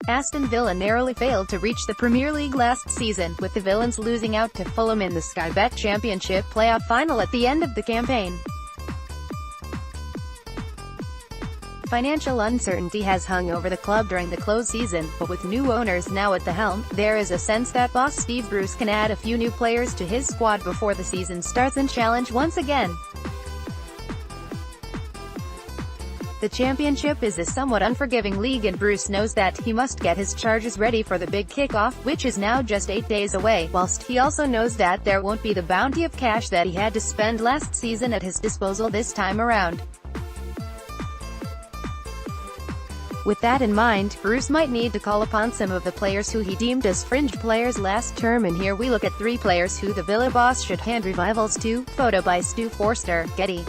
Aston Villa narrowly failed to reach the Premier League last season, with the Villans losing out to Fulham in the Sky Bet Championship playoff final at the end of the campaign. Financial uncertainty has hung over the club during the close season, but with new owners now at the helm, there is a sense that boss Steve Bruce can add a few new players to his squad before the season starts and challenge once again. The Championship is a somewhat unforgiving league, and Bruce knows that he must get his charges ready for the big kick-off, which is now just 8 days away, whilst he also knows that there won't be the bounty of cash that he had to spend last season at his disposal this time around. With that in mind, Bruce might need to call upon some of the players who he deemed as fringe players last term, and here we look at 3 players who the Villa boss should hand revivals to. Photo by Stu Forster, Getty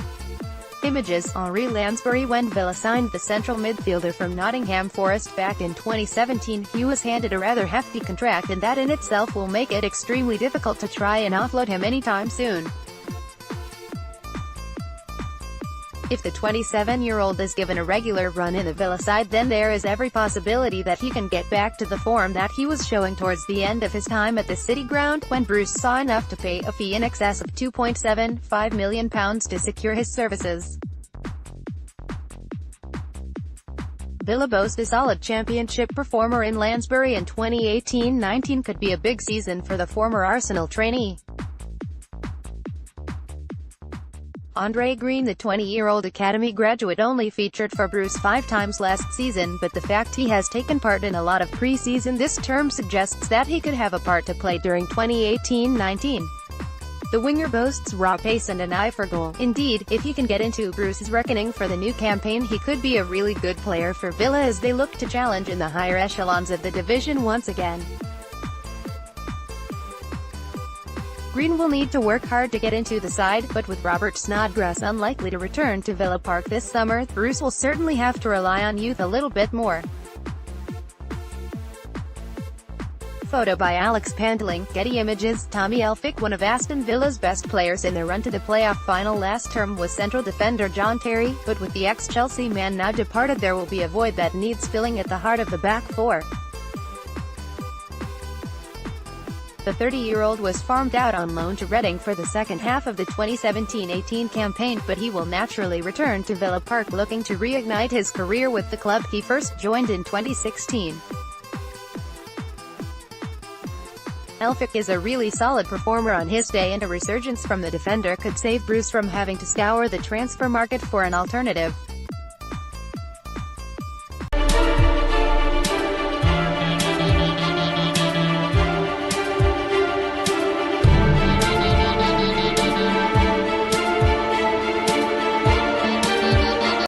Images. Henri Lansbury. When Villa signed the central midfielder from Nottingham Forest back in 2017, he was handed a rather hefty contract, and that in itself will make it extremely difficult to try and offload him anytime soon. If the 27-year-old is given a regular run in the Villa side, then there is every possibility that he can get back to the form that he was showing towards the end of his time at the City Ground, when Bruce saw enough to pay a fee in excess of £2.75 million to secure his services. Villa boast a solid Championship performer in Lansbury, and 2018-19 could be a big season for the former Arsenal trainee. Andre Green. The 20-year-old academy graduate only featured for Bruce 5 times last season, but the fact he has taken part in a lot of pre-season this term suggests that he could have a part to play during 2018-19. The winger boasts raw pace and an eye for goal. Indeed, if he can get into Bruce's reckoning for the new campaign, he could be a really good player for Villa as they look to challenge in the higher echelons of the division once again. Green will need to work hard to get into the side, but with Robert Snodgrass unlikely to return to Villa Park this summer, Bruce will certainly have to rely on youth a little bit more. Photo by Alex Pandling, Getty Images. Tommy Elphick. One of Aston Villa's best players in their run to the playoff final last term was central defender John Terry, but with the ex-Chelsea man now departed, there will be a void that needs filling at the heart of the back four. The 30-year-old was farmed out on loan to Reading for the second half of the 2017-18 campaign, but he will naturally return to Villa Park looking to reignite his career with the club he first joined in 2016. Elphick is a really solid performer on his day, and a resurgence from the defender could save Bruce from having to scour the transfer market for an alternative.